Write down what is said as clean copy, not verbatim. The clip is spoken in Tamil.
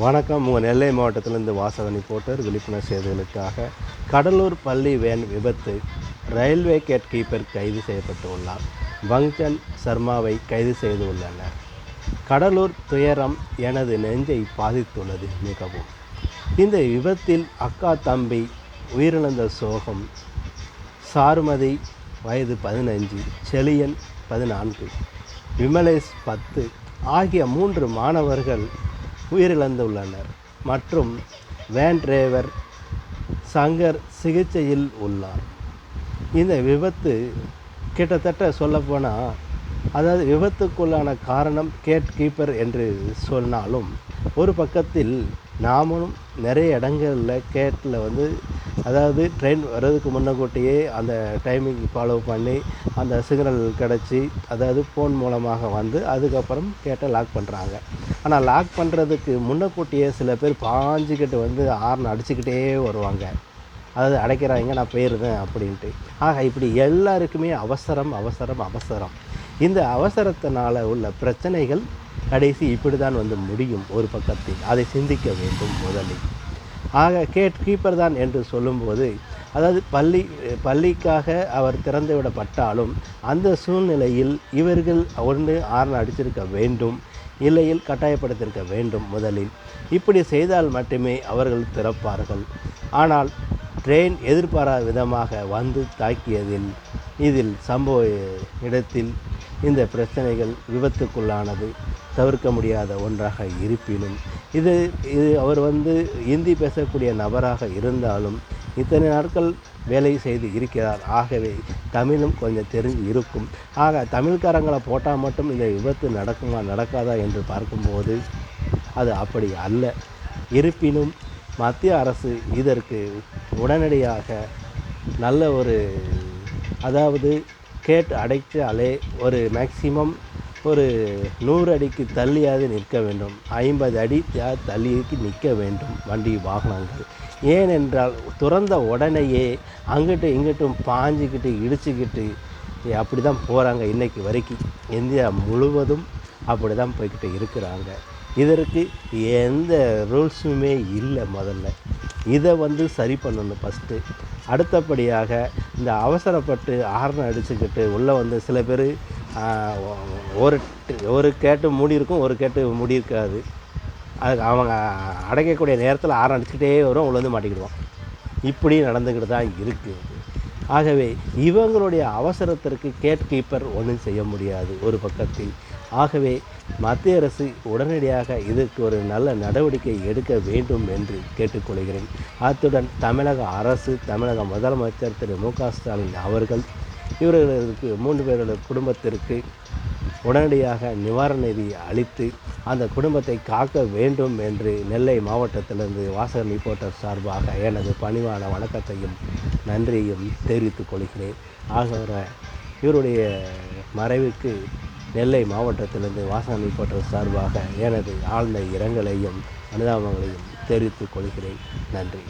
வணக்கம். உங்கள் நெல்லை மாவட்டத்திலிருந்து வாசகன் ரிப்போர்ட்டர். விழிப்புணர்வு செய்திகளுக்காக. கடலூர் பள்ளி வேன் விபத்து, ரயில்வே கேட் கீப்பர் கைது செய்யப்பட்டு உள்ளார். பங்சன் சர்மாவை கைது செய்து உள்ளனர். கடலூர் துயரம் எனது நெஞ்சை பாதித்துள்ளது மிகவும். இந்த விபத்தில் அக்கா தம்பி உயிரிழந்த சோகம். சாருமதி வயது 15, செழியன் 14, விமலேஷ் 10 ஆகிய 3 மாணவர்கள் உயிரிழந்துள்ளனர். மற்றும் வேன் டிரைவர் சங்கர் சிகிச்சையில் உள்ளார். இந்த விபத்து கிட்டத்தட்ட சொல்லப்போனால், அதாவது விபத்துக்குள்ளான காரணம் கேட் கீப்பர் என்று சொன்னாலும், ஒரு பக்கத்தில் நாமும் நிறைய இடங்களில் கேட்டில் அதாவது ட்ரெயின் வர்றதுக்கு முன்னக்கூட்டியே அந்த டைமிங் ஃபாலோ பண்ணி அந்த சிக்னல் கிடச்சி, அதாவது ஃபோன் மூலமாக அதுக்கப்புறம் கேட்டை லாக் பண்ணுறாங்க. ஆனால் லாக் பண்ணுறதுக்கு முன்னக்கூட்டியே சில பேர் பாஞ்சிக்கிட்டு ஹார்ன் அடிச்சுக்கிட்டே வருவாங்க. அதாவது அடைக்கிறாங்க, நான் போயிடுறேன் அப்படின்ட்டு. ஆக இப்படி எல்லாருக்குமே அவசரம். இந்த அவசரத்தினால் உள்ள பிரச்சனைகள் கடைசி இப்படி தான் முடியும். ஒரு பக்கத்தில் அதை சிந்திக்க வேண்டும் முதலில். ஆக கேட் கீப்பர் தான் என்று சொல்லும்போது, அதாவது பள்ளிக்காக அவர் திறந்து விடப்பட்டாலும் அந்த சூழ்நிலையில் இவர்கள் ஒன்று ஹார்ன் அடிச்சிருக்க வேண்டும், இல்லையில் கட்டாயப்படுத்தியிருக்க வேண்டும் முதலில். இப்படி செய்தால் மட்டுமே அவர்கள் திறப்பார்கள். ஆனால் ட்ரெயின் எதிர்பாராத விதமாக தாக்கியதில் இதில் சம்பவ இடத்தில் இந்த பிரச்சனைகள் விபத்துக்குள்ளானது தவிர்க்க முடியாத ஒன்றாக இருப்பினும், இது அவர் இந்தி பேசக்கூடிய நபராக இருந்தாலும் இத்தனை நாட்கள் வேலை செய்து இருக்கிறார். ஆகவே தமிழும் கொஞ்சம் தெரிஞ்சு இருக்கும். ஆக தமிழ்காரங்களை போட்டால் மட்டும் இந்த விபத்து நடக்குமா நடக்காதா என்று பார்க்கும்போது அது அப்படி அல்ல. இருப்பினும் மத்திய அரசு இதற்கு உடனடியாக நல்ல அதாவது கேட் அடைச்சாலே ஒரு மேக்சிமம் ஒரு 100 அடிக்கு தள்ளியாவது நிற்க வேண்டும். 50 அடி தள்ளிக்கு நிற்க வேண்டும் வண்டி வாகனங்கள். ஏனென்றால் துறந்த உடனேயே அங்கிட்டு இங்கிட்டும் பாஞ்சிக்கிட்டு இடிச்சுக்கிட்டு அப்படி தான் போகிறாங்க. இன்றைக்கு வரைக்கும் இந்தியா முழுவதும் அப்படி தான் போய்கிட்டு இருக்கிறாங்க. இதற்கு எந்த ரூல்ஸுமே இல்லை. முதல்ல இதை சரி பண்ணணும் ஃபஸ்ட்டு. அடுத்தபடியாக இந்த அவசரப்பட்டு ஹார்ன் அடிச்சுக்கிட்டு உள்ளே சில பேர் ஒரு கேட்டு மூடி இருக்கும், ஒரு கேட்டு மூடி இருக்காது. அது அவங்க அடைக்கக்கூடிய நேரத்தில் ஹார்ன் அடிச்சுக்கிட்டே வரும், உள்ள மாட்டிக்கிடுவான். இப்படி நடந்துக்கிட்டு தான் இருக்குது. ஆகவே இவங்களுடைய அவசரத்திற்கு கேட் கீப்பர் ஒன்றும் செய்ய முடியாது ஒரு பக்கத்தில். ஆகவே மத்திய அரசு உடனடியாக இதற்கு ஒரு நல்ல நடவடிக்கை எடுக்க வேண்டும் என்று கேட்டுக்கொள்கிறேன். அத்துடன் தமிழக அரசு, தமிழக முதலமைச்சர் திரு மு.க. ஸ்டாலின் அவர்கள் இவர்களுக்கு 3 பேருடைய குடும்பத்திற்கு உடனடியாக நிவாரண நிதி அளித்து அந்த குடும்பத்தை காக்க வேண்டும் என்று நெல்லை மாவட்டத்திலிருந்து வாசகன் ரிப்போர்ட்டர் சார்பாக எனது பணிவான வணக்கத்தையும் நன்றியையும் தெரிவித்துக் கொள்கிறேன். ஆகிற இவருடைய மறைவுக்கு நெல்லை மாவட்டத்திலிருந்து வாசகன் ரிப்போர்ட்டர் சார்பாக எனது ஆழ்ந்த இரங்கலையும் அனுதாபங்களையும் தெரிவித்துக் கொள்கிறேன். நன்றி.